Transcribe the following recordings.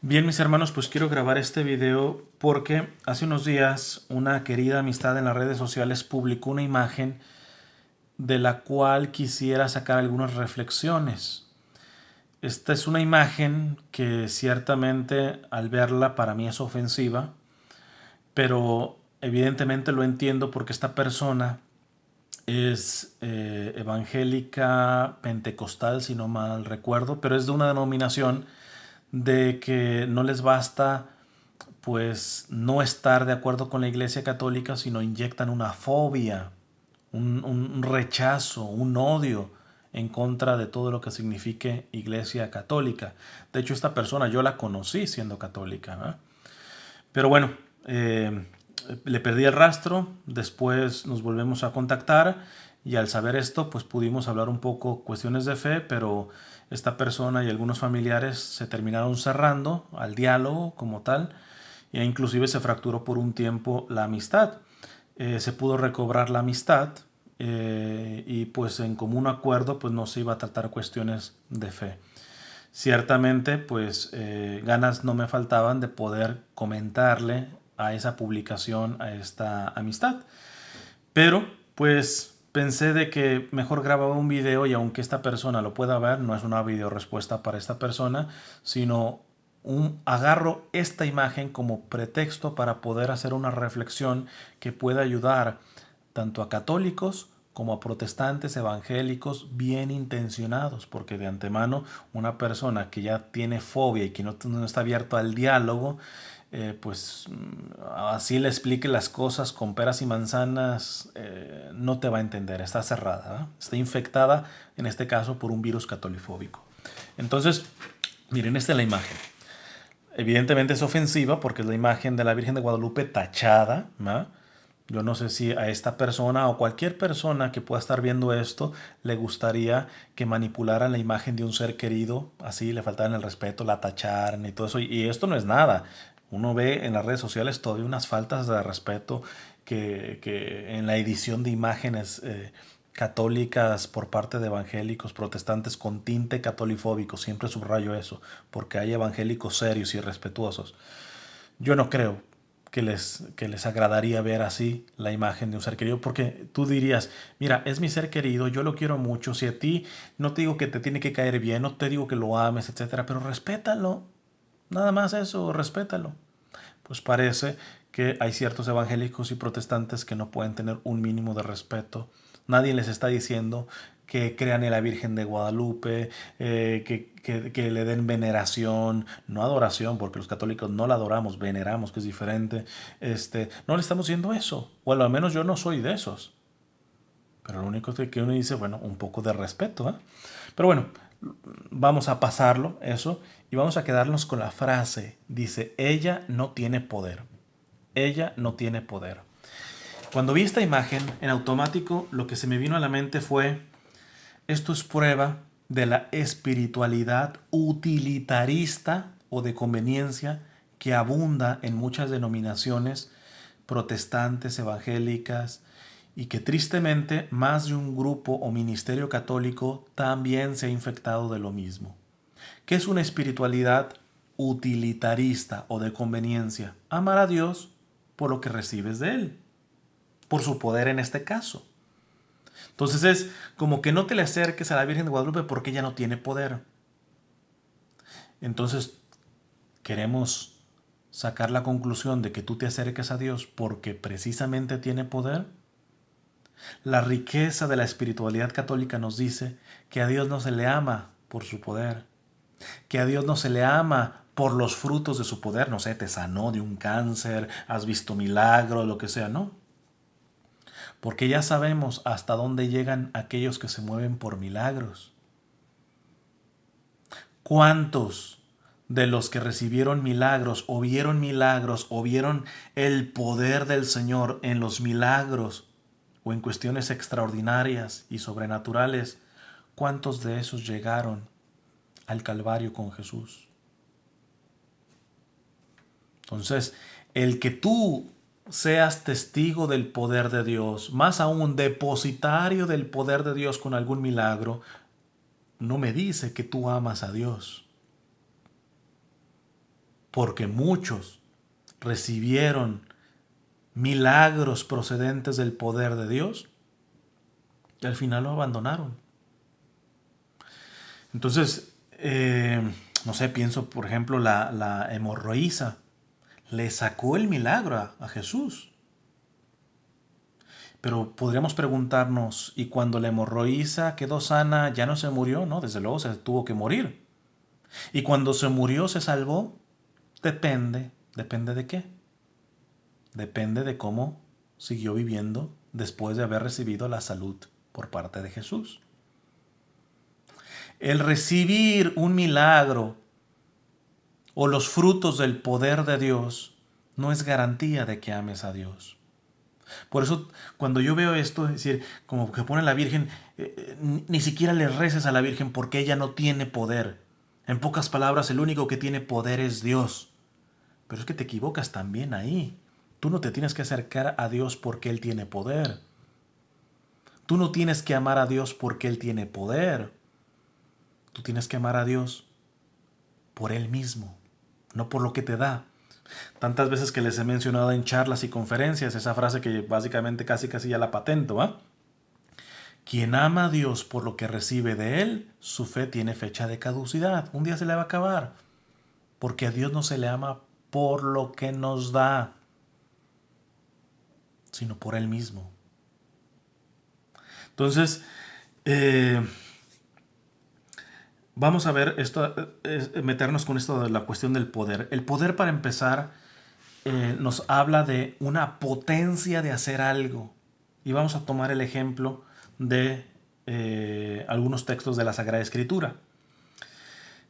Bien, mis hermanos, pues quiero grabar este video porque hace unos días una querida amistad en las redes sociales publicó una imagen de la cual quisiera sacar algunas reflexiones. Esta es una imagen que ciertamente al verla para mí es ofensiva, pero evidentemente lo entiendo porque esta persona es evangélica pentecostal, si no mal recuerdo, pero es de una denominación de que no les basta pues no estar de acuerdo con la Iglesia Católica, sino inyectan una fobia, un rechazo, un odio en contra de todo lo que signifique Iglesia Católica. De hecho, esta persona yo la conocí siendo católica, ¿no? Pero bueno, le perdí el rastro, después nos volvemos a contactar y al saber esto, pues pudimos hablar un poco cuestiones de fe, pero esta persona y algunos familiares se terminaron cerrando al diálogo como tal e inclusive se fracturó por un tiempo la amistad. Se pudo recobrar la amistad y pues en común acuerdo pues no se iba a tratar cuestiones de fe. Ciertamente, pues ganas no me faltaban de poder comentarle a esa publicación, a esta amistad. Pero, pues pensé de que mejor grababa un video y aunque esta persona lo pueda ver, no es una video respuesta para esta persona, sino agarro esta imagen como pretexto para poder hacer una reflexión que pueda ayudar tanto a católicos como a protestantes evangélicos bien intencionados, porque de antemano una persona que ya tiene fobia y que no está abierto al diálogo, pues así le explique las cosas con peras y manzanas, no te va a entender, está cerrada, ¿eh? Está infectada, en este caso, por un virus catolifóbico. Entonces, miren, esta es la imagen. Evidentemente es ofensiva porque es la imagen de la Virgen de Guadalupe tachada, ¿no? Yo no sé si a esta persona o cualquier persona que pueda estar viendo esto le gustaría que manipularan la imagen de un ser querido, así le faltaran el respeto, la tacharan y todo eso. Y esto no es nada. Uno ve en las redes sociales todavía unas faltas de respeto que en la edición de imágenes católicas por parte de evangélicos protestantes con tinte catolifóbico. Siempre subrayo eso, porque hay evangélicos serios y respetuosos. Yo no creo que les agradaría ver así la imagen de un ser querido, porque tú dirías, mira, es mi ser querido, yo lo quiero mucho, si a ti no te digo que te tiene que caer bien, no te digo que lo ames, etcétera, pero respétalo, nada más eso, respétalo. Pues parece que hay ciertos evangélicos y protestantes que no pueden tener un mínimo de respeto. Nadie les está diciendo que crean en la Virgen de Guadalupe, que le den veneración, no adoración, porque los católicos no la adoramos, veneramos, que es diferente. No le estamos diciendo eso, o al menos yo no soy de esos. Pero lo único que uno dice, bueno, un poco de respeto, ¿eh? Pero bueno, vamos a pasarlo, eso, y vamos a quedarnos con la frase. Dice, ella no tiene poder. Ella no tiene poder. Cuando vi esta imagen, en automático lo que se me vino a la mente fue, esto es prueba de la espiritualidad utilitarista o de conveniencia que abunda en muchas denominaciones protestantes, evangélicas, y que tristemente más de un grupo o ministerio católico también se ha infectado de lo mismo. ¿Qué es una espiritualidad utilitarista o de conveniencia? Amar a Dios por lo que recibes de Él, por su poder en este caso. Entonces es como que no te le acerques a la Virgen de Guadalupe porque ella no tiene poder. Entonces queremos sacar la conclusión de que tú te acerques a Dios porque precisamente tiene poder. La riqueza de la espiritualidad católica nos dice que a Dios no se le ama por su poder, que a Dios no se le ama por los frutos de su poder, no sé, te sanó de un cáncer, has visto milagros, lo que sea, no. Porque ya sabemos hasta dónde llegan aquellos que se mueven por milagros. ¿Cuántos de los que recibieron milagros o vieron el poder del Señor en los milagros o en cuestiones extraordinarias y sobrenaturales, cuántos de esos llegaron al Calvario con Jesús? Entonces, el que tú seas testigo del poder de Dios, más aún depositario del poder de Dios con algún milagro, no me dice que tú amas a Dios. porque muchos recibieron milagros procedentes del poder de Dios y al final lo abandonaron. Entonces, no sé, pienso por ejemplo la hemorroísa le sacó el milagro a Jesús. Pero podríamos preguntarnos, ¿y cuando la hemorroísa quedó sana ya no se murió? No, desde luego se tuvo que morir. ¿Y cuando se murió se salvó? Depende. ¿Depende de qué? Depende de cómo siguió viviendo después de haber recibido la salud por parte de Jesús. El recibir un milagro o los frutos del poder de Dios no es garantía de que ames a Dios. Por eso cuando yo veo esto, es decir, como que pone la Virgen, ni siquiera le reces a la Virgen porque ella no tiene poder. En pocas palabras, el único que tiene poder es Dios. Pero es que te equivocas también ahí. Tú no te tienes que acercar a Dios porque Él tiene poder. Tú no tienes que amar a Dios porque Él tiene poder. Tú tienes que amar a Dios por Él mismo, no por lo que te da. Tantas veces que les he mencionado en charlas y conferencias esa frase que básicamente casi ya la patento, ¿ah? Quien ama a Dios por lo que recibe de Él, su fe tiene fecha de caducidad. Un día se le va a acabar. Porque a Dios no se le ama por lo que nos da, sino por Él mismo. Entonces, vamos a ver esto, meternos con esto de la cuestión del poder. El poder, para empezar, nos habla de una potencia de hacer algo. Y vamos a tomar el ejemplo de algunos textos de la Sagrada Escritura.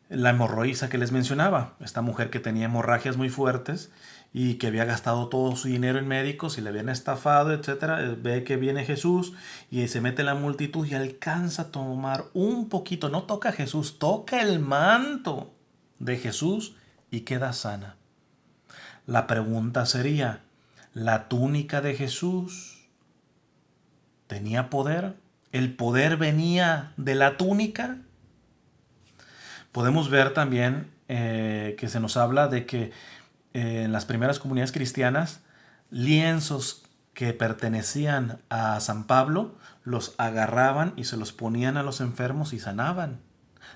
La hemorroísa que les mencionaba, esta mujer que tenía hemorragias muy fuertes y que había gastado todo su dinero en médicos y le habían estafado, etcétera. Ve que viene Jesús y se mete en la multitud y alcanza a tomar un poquito, no toca a Jesús, toca el manto de Jesús y queda sana. La pregunta sería, ¿la túnica de Jesús tenía poder? ¿El poder venía de la túnica? Podemos ver también que se nos habla de que en las primeras comunidades cristianas, lienzos que pertenecían a San Pablo los agarraban y se los ponían a los enfermos y sanaban.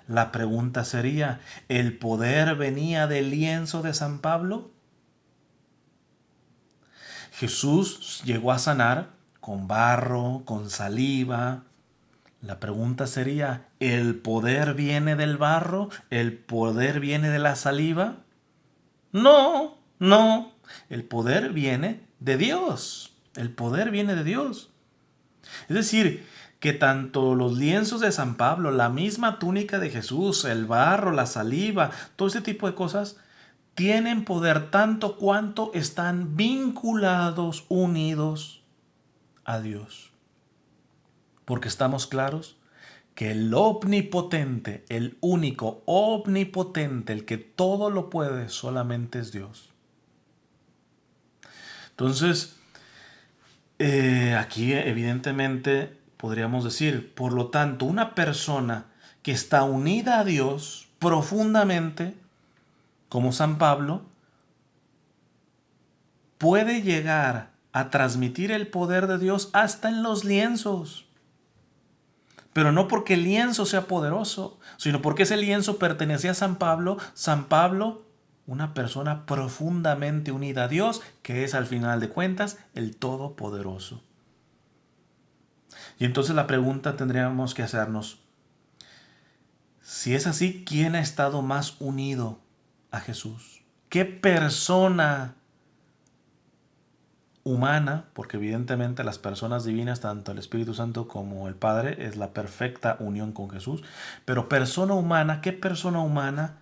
La pregunta sería, ¿el poder venía del lienzo de San Pablo? Jesús llegó a sanar con barro, con saliva. La pregunta sería, ¿el poder viene del barro? ¿El poder viene de la saliva? No, no. El poder viene de Dios. El poder viene de Dios. Es decir, que tanto los lienzos de San Pablo, la misma túnica de Jesús, el barro, la saliva, todo ese tipo de cosas, tienen poder tanto cuanto están vinculados, unidos a Dios. Porque estamos claros que el omnipotente, el único omnipotente, el que todo lo puede, solamente es Dios. Entonces, aquí evidentemente podríamos decir, por lo tanto, una persona que está unida a Dios profundamente, como San Pablo, puede llegar a transmitir el poder de Dios hasta en los lienzos. Pero no porque el lienzo sea poderoso, sino porque ese lienzo pertenecía a San Pablo. San Pablo, una persona profundamente unida a Dios, que es al final de cuentas el Todopoderoso. Y entonces la pregunta tendríamos que hacernos, si es así, ¿quién ha estado más unido a Jesús? ¿Qué persona humana, porque evidentemente las personas divinas, tanto el Espíritu Santo como el Padre, es la perfecta unión con Jesús, pero persona humana, ¿qué persona humana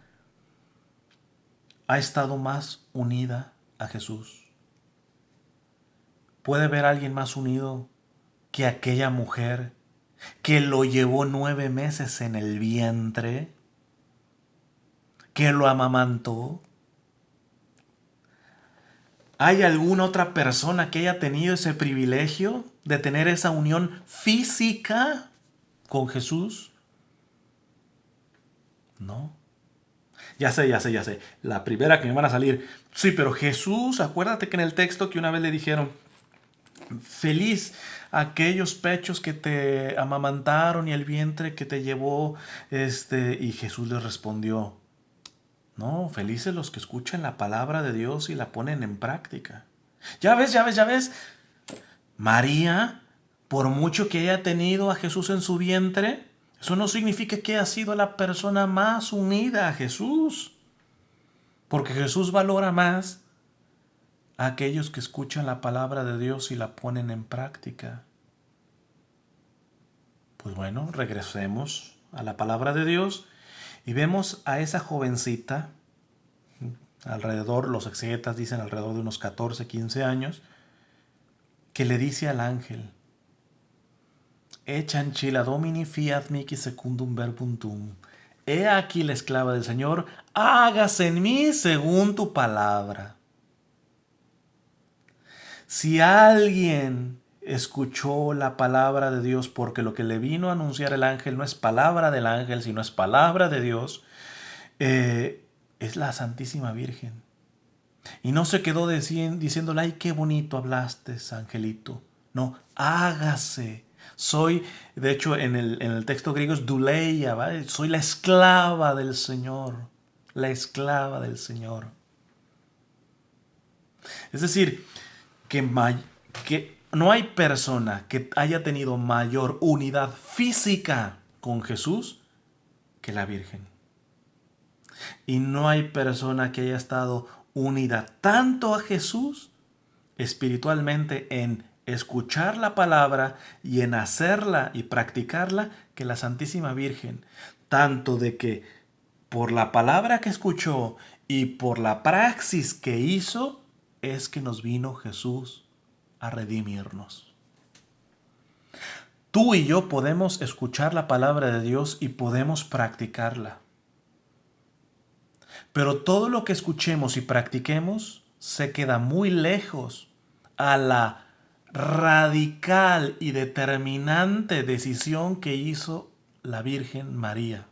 ha estado más unida a Jesús? ¿Puede haber alguien más unido que aquella mujer que lo llevó 9 meses en el vientre, que lo amamantó? ¿Hay alguna otra persona que haya tenido ese privilegio de tener esa unión física con Jesús? No. Ya sé, ya sé, ya sé. La primera que me van a salir. Sí, pero Jesús, acuérdate que en el texto que una vez le dijeron, feliz aquellos pechos que te amamantaron y el vientre que te llevó, y Jesús le respondió, no, felices los que escuchan la palabra de Dios y la ponen en práctica. Ya ves, ya ves, ya ves. María, por mucho que haya tenido a Jesús en su vientre, eso no significa que haya sido la persona más unida a Jesús. Porque Jesús valora más a aquellos que escuchan la palabra de Dios y la ponen en práctica. Pues bueno, regresemos a la palabra de Dios y vemos a esa jovencita, alrededor, los exegetas dicen alrededor de unos 14, 15 años, que le dice al ángel, Echan chila domini fiat mihi secundum verbum tuum. He aquí la esclava del Señor, hágase en mí según tu palabra. Si alguien escuchó la palabra de Dios porque lo que le vino a anunciar el ángel no es palabra del ángel, sino es palabra de Dios, es la Santísima Virgen. Y no se quedó diciéndole, ay, qué bonito hablaste, angelito. No, hágase. Soy, de hecho, en el texto griego es duleia, ¿vale? Soy la esclava del Señor. La esclava del Señor. Es decir, que no hay persona que haya tenido mayor unidad física con Jesús que la Virgen. Y no hay persona que haya estado unida tanto a Jesús espiritualmente en escuchar la palabra y en hacerla y practicarla que la Santísima Virgen. Tanto de que por la palabra que escuchó y por la praxis que hizo es que nos vino Jesús a redimirnos. Tú y yo podemos escuchar la palabra de Dios y podemos practicarla. Pero todo lo que escuchemos y practiquemos se queda muy lejos a la radical y determinante decisión que hizo la Virgen María.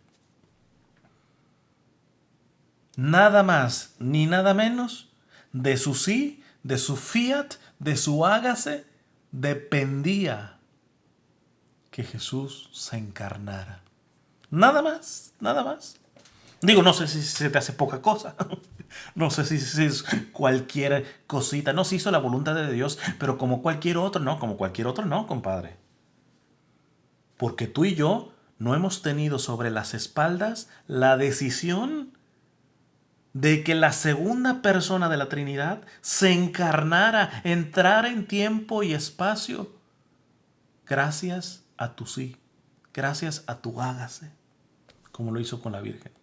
Nada más ni nada menos de su sí, de su fiat, de su hágase, dependía que Jesús se encarnara. Nada más, nada más. Digo, no sé si se te hace poca cosa. No sé si es cualquier cosita. No se hizo la voluntad de Dios, pero como cualquier otro, no, como cualquier otro, no, compadre. Porque tú y yo no hemos tenido sobre las espaldas la decisión de que la segunda persona de la Trinidad se encarnara, entrara en tiempo y espacio, gracias a tu sí, gracias a tu hágase, como lo hizo con la Virgen.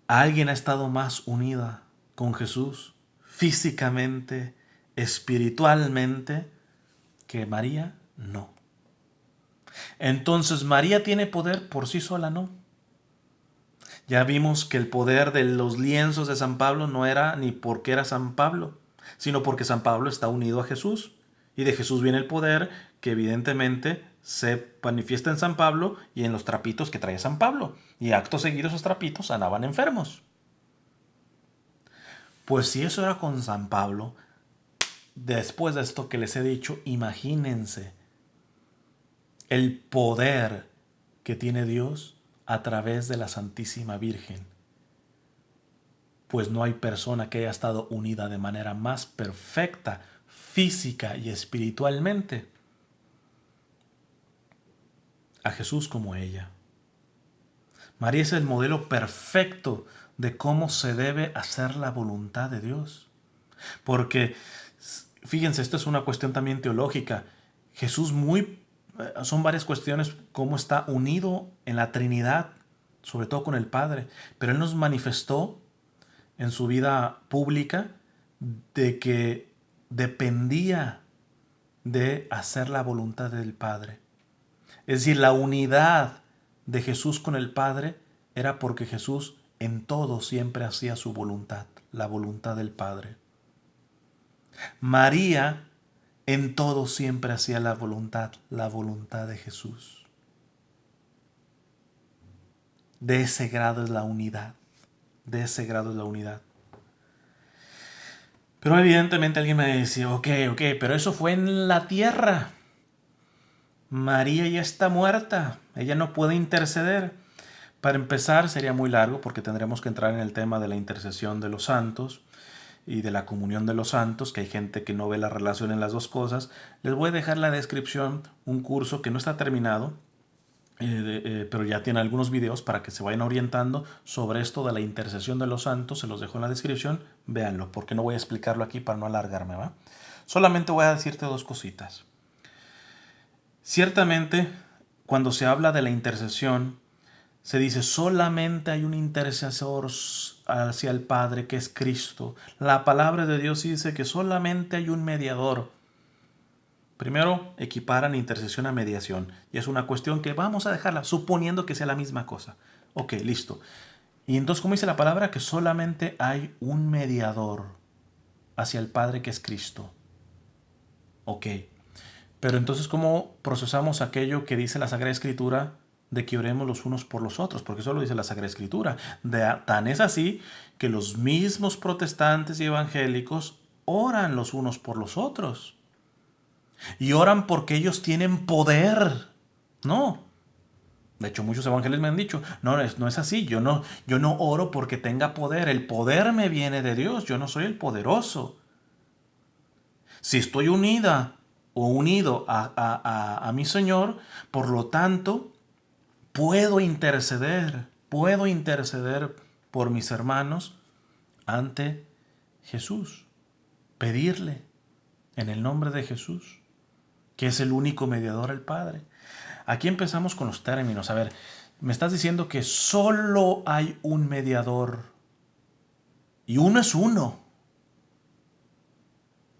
¿Alguien ha estado más unida con Jesús físicamente, espiritualmente, que María? No. Entonces, ¿María tiene poder por sí sola? No. Ya vimos que el poder de los lienzos de San Pablo no era ni porque era San Pablo, sino porque San Pablo está unido a Jesús. Y de Jesús viene el poder que evidentemente se manifiesta en San Pablo y en los trapitos que trae San Pablo. Y acto seguido esos trapitos sanaban enfermos. Pues si eso era con San Pablo, después de esto que les he dicho, imagínense el poder que tiene Dios a través de la Santísima Virgen. Pues no hay persona que haya estado unida de manera más perfecta, física y espiritualmente a Jesús como ella. María es el modelo perfecto de cómo se debe hacer la voluntad de Dios. Porque, fíjense, esto es una cuestión también teológica. Jesús son varias cuestiones cómo está unido en la Trinidad, sobre todo con el Padre. Pero Él nos manifestó en su vida pública de que dependía de hacer la voluntad del Padre. Es decir, la unidad de Jesús con el Padre era porque Jesús en todo siempre hacía su voluntad, la voluntad del Padre. María en todo siempre hacía la voluntad de Jesús. De ese grado es la unidad. De ese grado es la unidad. Pero evidentemente alguien me dice, ok, pero eso fue en la tierra. María ya está muerta. Ella no puede interceder. Para empezar sería muy largo porque tendremos que entrar en el tema de la intercesión de los santos y de la comunión de los santos, que hay gente que no ve la relación en las dos cosas. Les voy a dejar en la descripción un curso que no está terminado, pero ya tiene algunos videos para que se vayan orientando sobre esto de la intercesión de los santos. Se los dejo en la descripción, véanlo, porque no voy a explicarlo aquí para no alargarme, ¿va? Solamente voy a decirte dos cositas. Ciertamente, cuando se habla de la intercesión, se dice solamente hay un intercesor hacia el Padre, que es Cristo. La palabra de Dios dice que solamente hay un mediador. Primero, equiparan intercesión a mediación. Y es una cuestión que vamos a dejarla, suponiendo que sea la misma cosa. Ok, listo. Y entonces, ¿cómo dice la palabra? Que solamente hay un mediador hacia el Padre, que es Cristo. Ok. Pero entonces, ¿cómo procesamos aquello que dice la Sagrada Escritura de que oremos los unos por los otros? Porque eso lo dice la Sagrada Escritura. Tan es así que los mismos protestantes y evangélicos oran los unos por los otros. Y oran porque ellos tienen poder. No. De hecho, muchos evangelios me han dicho, no es así. Yo no oro porque tenga poder. El poder me viene de Dios. Yo no soy el poderoso. Si estoy unida o unido a mi Señor, por lo tanto, puedo interceder por mis hermanos ante Jesús. Pedirle en el nombre de Jesús, que es el único mediador al Padre. Aquí empezamos con los términos. A ver, me estás diciendo que solo hay un mediador y uno es uno.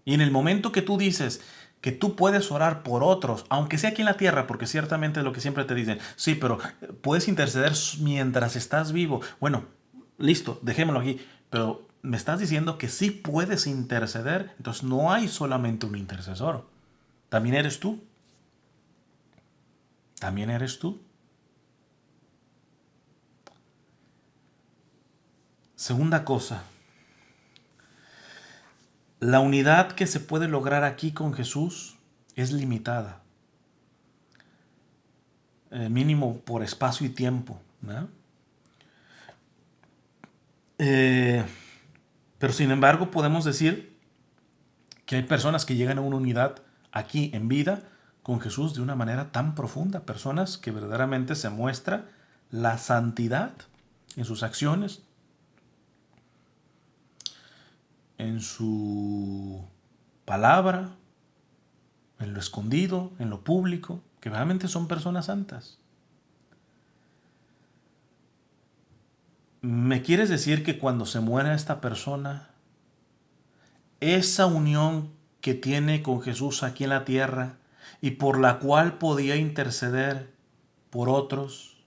Y en el momento que tú dices que tú puedes orar por otros, aunque sea aquí en la tierra, porque ciertamente es lo que siempre te dicen, sí, pero puedes interceder mientras estás vivo. Bueno, listo, dejémoslo aquí. Pero me estás diciendo que sí puedes interceder, entonces no hay solamente un intercesor. También eres tú. También eres tú. Segunda cosa. La unidad que se puede lograr aquí con Jesús es limitada. Mínimo por espacio y tiempo, ¿no? Pero sin embargo podemos decir que hay personas que llegan a una unidad aquí en vida con Jesús de una manera tan profunda. Personas que verdaderamente se muestra la santidad en sus acciones, en su palabra, en lo escondido, en lo público, que realmente son personas santas. ¿Me quieres decir que cuando se muera esta persona, esa unión que tiene con Jesús aquí en la tierra y por la cual podía interceder por otros,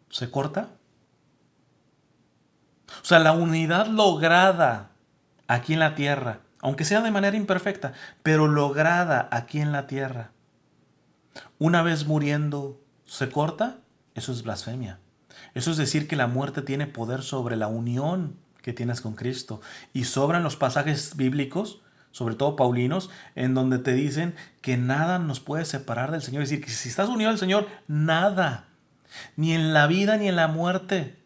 se corta? O sea, la unidad lograda aquí en la tierra, aunque sea de manera imperfecta, pero lograda aquí en la tierra, una vez muriendo, ¿se corta? Eso es blasfemia. Eso es decir que la muerte tiene poder sobre la unión que tienes con Cristo. Y sobran los pasajes bíblicos, sobre todo paulinos, en donde te dicen que nada nos puede separar del Señor. Es decir, que si estás unido al Señor, nada, ni en la vida ni en la muerte,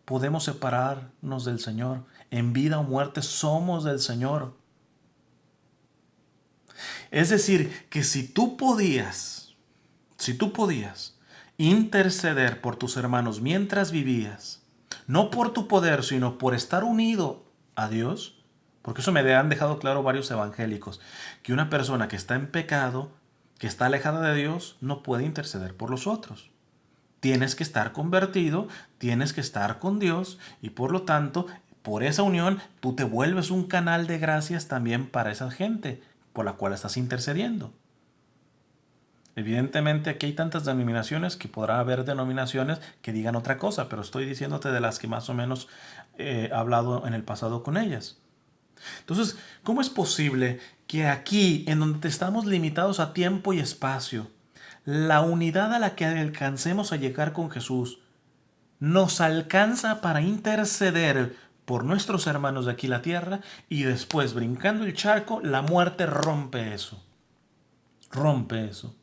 podemos separarnos del Señor. En vida o muerte somos del Señor. Es decir, que si tú podías interceder por tus hermanos mientras vivías, no por tu poder, sino por estar unido a Dios, porque eso me han dejado claro varios evangélicos, que una persona que está en pecado, que está alejada de Dios, no puede interceder por los otros. Tienes que estar convertido, tienes que estar con Dios y por lo tanto, por esa unión, tú te vuelves un canal de gracias también para esa gente por la cual estás intercediendo. Evidentemente aquí hay tantas denominaciones que podrá haber denominaciones que digan otra cosa, pero estoy diciéndote de las que más o menos he hablado en el pasado con ellas. Entonces, ¿cómo es posible que aquí, en donde estamos limitados a tiempo y espacio, La unidad a la que alcancemos a llegar con Jesús nos alcanza para interceder por nuestros hermanos de aquí la tierra, y después, brincando el charco, la muerte rompe eso. Rompe eso.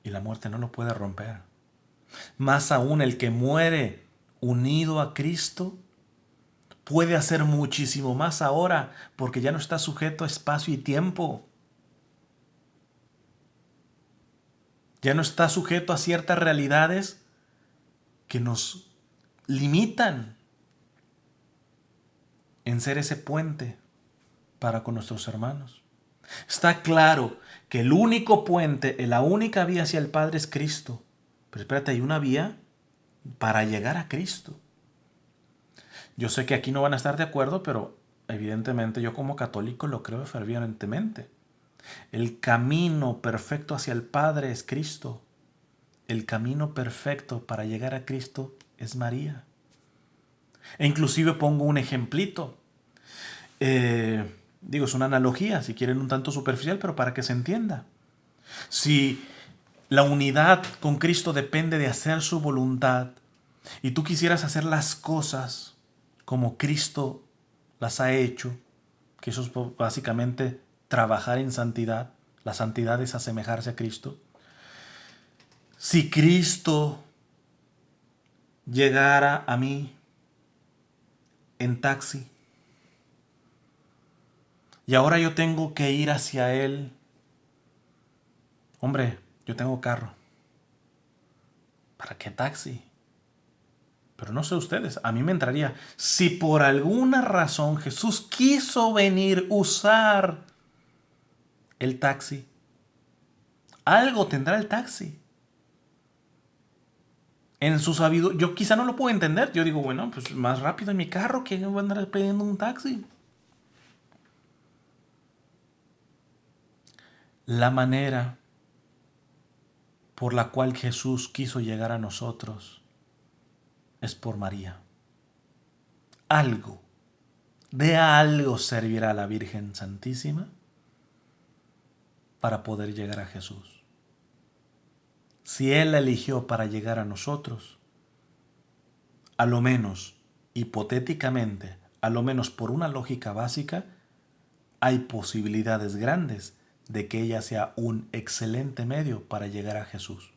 Y la muerte no lo puede romper. Más aún, el que muere unido a Cristo puede hacer muchísimo más ahora, porque ya no está sujeto a espacio y tiempo. Ya no está sujeto a ciertas realidades que nos limitan en ser ese puente para con nuestros hermanos. Está claro que el único puente, la única vía hacia el Padre es Cristo. Pero espérate, hay una vía para llegar a Cristo. Yo sé que aquí no van a estar de acuerdo, pero evidentemente yo como católico lo creo fervientemente. El camino perfecto hacia el Padre es Cristo. El camino perfecto para llegar a Cristo es María. E inclusive pongo un ejemplito. Es una analogía, si quieren un tanto superficial, pero para que se entienda. Si la unidad con Cristo depende de hacer su voluntad y tú quisieras hacer las cosas como Cristo las ha hecho, que eso es básicamente trabajar en santidad, la santidad es asemejarse a Cristo. Si Cristo llegara a mí en taxi y ahora yo tengo que ir hacia Él, hombre, yo tengo carro. ¿Para qué taxi? Pero no sé ustedes, a mí me entraría. Si por alguna razón Jesús quiso venir, usar el taxi, algo tendrá el taxi. En su sabiduría, yo quizá no lo puedo entender. Yo digo, bueno, pues más rápido en mi carro, que voy a andar pidiendo un taxi. La manera por la cual Jesús quiso llegar a nosotros es por María. Algo, de algo servirá a la Virgen Santísima para poder llegar a Jesús. Si Él la eligió para llegar a nosotros, a lo menos, hipotéticamente, a lo menos por una lógica básica, hay posibilidades grandes de que ella sea un excelente medio para llegar a Jesús,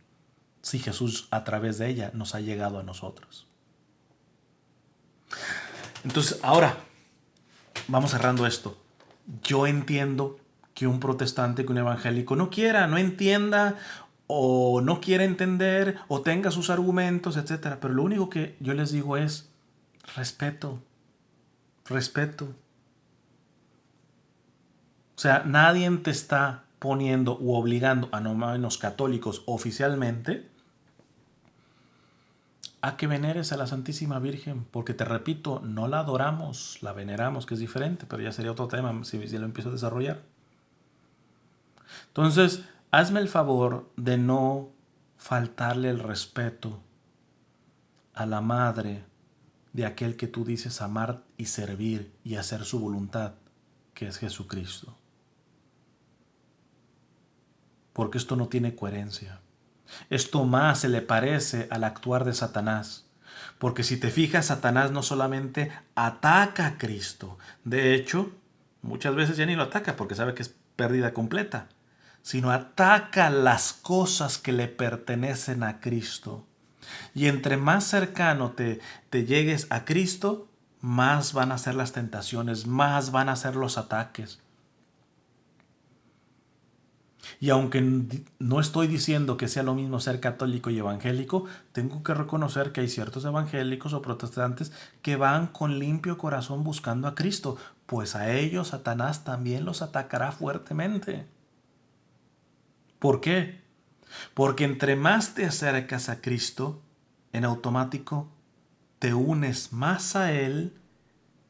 si Jesús a través de ella nos ha llegado a nosotros. Entonces, ahora, vamos cerrando esto. Yo entiendo que un protestante, que un evangélico no entienda o no quiera entender o tenga sus argumentos, etc. Pero lo único que yo les digo es respeto, respeto. O sea, nadie te está poniendo u obligando, a no menos católicos oficialmente, a que veneres a la Santísima Virgen, porque te repito, no la adoramos, la veneramos, que es diferente, pero ya sería otro tema si lo empiezo a desarrollar. Entonces, hazme el favor de no faltarle el respeto a la madre de aquel que tú dices amar y servir y hacer su voluntad, que es Jesucristo. Porque esto no tiene coherencia. Esto más se le parece al actuar de Satanás. Porque si te fijas, Satanás no solamente ataca a Cristo. De hecho, muchas veces ya ni lo ataca porque sabe que es pérdida completa. Sino ataca las cosas que le pertenecen a Cristo. Y entre más cercano te llegues a Cristo, más van a ser las tentaciones, más van a ser los ataques. Y aunque no estoy diciendo que sea lo mismo ser católico y evangélico, tengo que reconocer que hay ciertos evangélicos o protestantes que van con limpio corazón buscando a Cristo, pues a ellos Satanás también los atacará fuertemente. ¿Por qué? Porque entre más te acercas a Cristo, en automático te unes más a Él,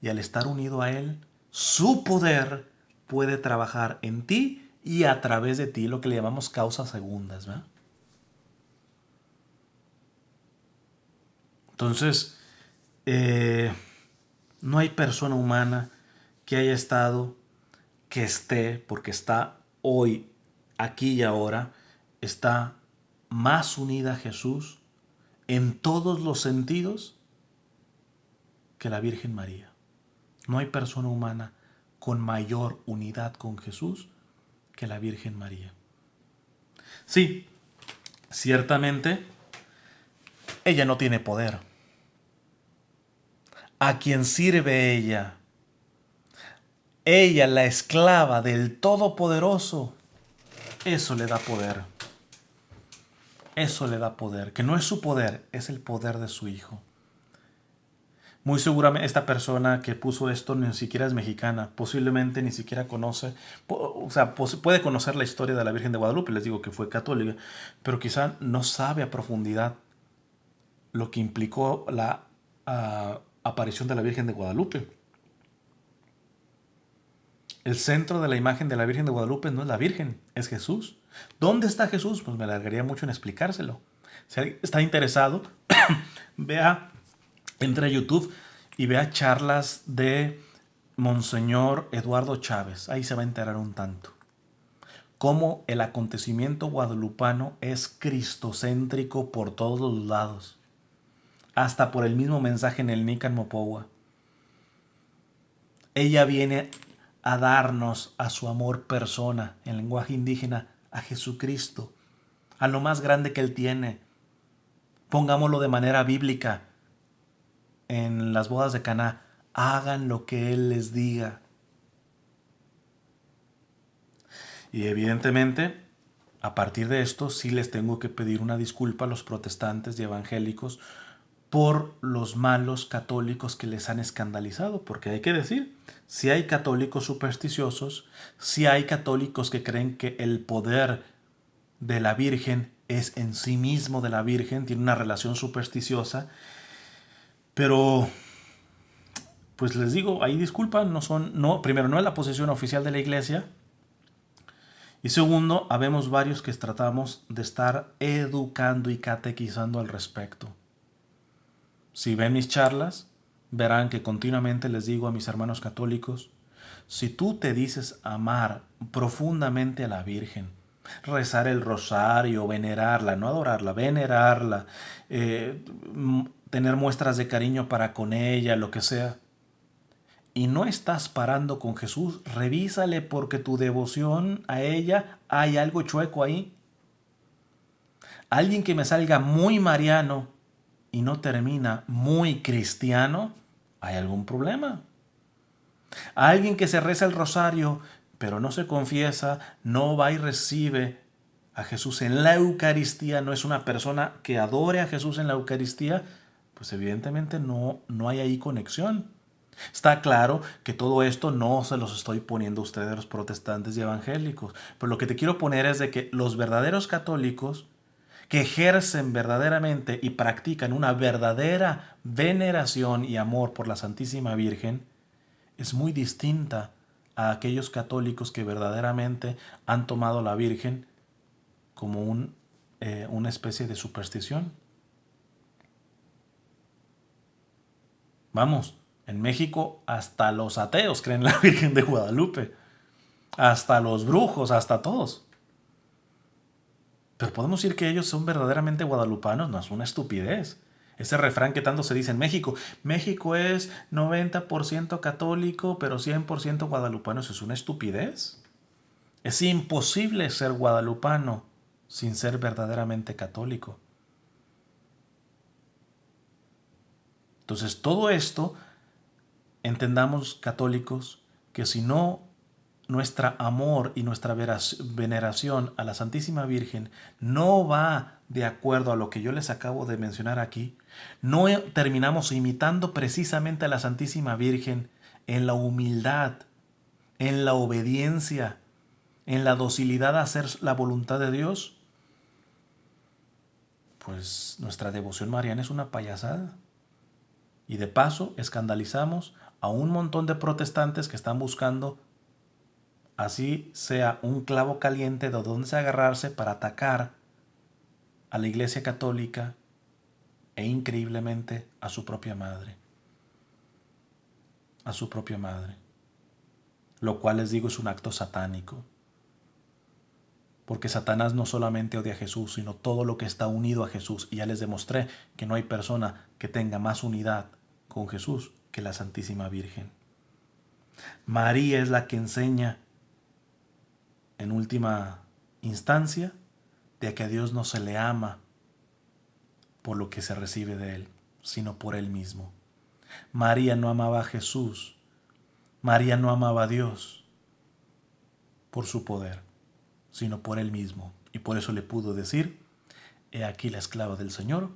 y al estar unido a Él, su poder puede trabajar en ti y a través de ti, lo que le llamamos causas segundas, ¿verdad? Entonces, no hay persona humana que haya estado, que esté, porque está hoy, aquí y ahora, está más unida a Jesús en todos los sentidos que la Virgen María. No hay persona humana con mayor unidad con Jesús que la Virgen María. Sí, ciertamente, ella no tiene poder. A quien sirve ella la esclava del Todopoderoso, eso le da poder. Eso le da poder, que no es su poder, es el poder de su Hijo. Muy seguramente esta persona que puso esto ni siquiera es mexicana, posiblemente ni siquiera conoce, o sea, puede conocer la historia de la Virgen de Guadalupe, les digo que fue católica, pero quizá no sabe a profundidad lo que implicó la aparición de la Virgen de Guadalupe. El centro de la imagen de la Virgen de Guadalupe no es la Virgen, es Jesús. ¿Dónde está Jesús? Pues me alargaría mucho en explicárselo. Si alguien está interesado, entre a YouTube y vea charlas de Monseñor Eduardo Chávez. Ahí se va a enterar un tanto. Cómo el acontecimiento guadalupano es cristocéntrico por todos los lados. Hasta por el mismo mensaje en el Nican Mopowa. Ella viene a darnos a su amor persona, en lenguaje indígena, a Jesucristo, a lo más grande que Él tiene. Pongámoslo de manera bíblica. En las bodas de Caná, hagan lo que Él les diga. Y evidentemente, a partir de esto, sí les tengo que pedir una disculpa a los protestantes y evangélicos por los malos católicos que les han escandalizado, porque hay que decir, si hay católicos supersticiosos, si hay católicos que creen que el poder de la Virgen es en sí mismo de la Virgen, tiene una relación supersticiosa, pero pues les digo, ahí disculpan, primero no es la posición oficial de la Iglesia, y segundo, habemos varios que tratamos de estar educando y catequizando al respecto. Si ven mis charlas, verán que continuamente les digo a mis hermanos católicos, si tú te dices amar profundamente a la Virgen, rezar el rosario, venerarla, no adorarla, venerarla, tener muestras de cariño para con ella, lo que sea, y no estás parando con Jesús, revísale porque tu devoción a ella hay algo chueco ahí. Alguien que me salga muy mariano y no termina muy cristiano, hay algún problema. Alguien que se reza el rosario pero no se confiesa, no va y recibe a Jesús en la Eucaristía, no es una persona que adore a Jesús en la Eucaristía, pues evidentemente no hay ahí conexión. Está claro que todo esto no se los estoy poniendo a ustedes los protestantes y evangélicos, pero lo que te quiero poner es de que los verdaderos católicos que ejercen verdaderamente y practican una verdadera veneración y amor por la Santísima Virgen es muy distinta a aquellos católicos que verdaderamente han tomado a la Virgen como una especie de superstición. Vamos, en México hasta los ateos creen en la Virgen de Guadalupe, hasta los brujos, hasta todos. Pero podemos decir que ellos son verdaderamente guadalupanos, no es una estupidez. Ese refrán que tanto se dice en México, México es 90% católico, pero 100% guadalupano, eso es una estupidez. Es imposible ser guadalupano sin ser verdaderamente católico. Entonces, todo esto, entendamos, católicos, que si no nuestro amor y nuestra veneración a la Santísima Virgen no va de acuerdo a lo que yo les acabo de mencionar aquí, no terminamos imitando precisamente a la Santísima Virgen en la humildad, en la obediencia, en la docilidad a hacer la voluntad de Dios, pues nuestra devoción mariana es una payasada. Y de paso escandalizamos a un montón de protestantes que están buscando, así sea un clavo caliente de donde se agarrarse para atacar a la Iglesia Católica e increíblemente a su propia madre. A su propia madre. Lo cual les digo es un acto satánico. porque Satanás no solamente odia a Jesús, sino todo lo que está unido a Jesús. Y ya les demostré que no hay persona que tenga más unidad con Jesús que la Santísima Virgen. María es la que enseña, en última instancia, de que a Dios no se le ama por lo que se recibe de Él, sino por Él mismo. María no amaba a Jesús. María no amaba a Dios por su poder, sino por Él mismo. Y por eso le pudo decir: he aquí la esclava del Señor,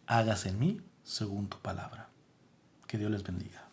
hágase en mí según tu palabra. Que Dios les bendiga.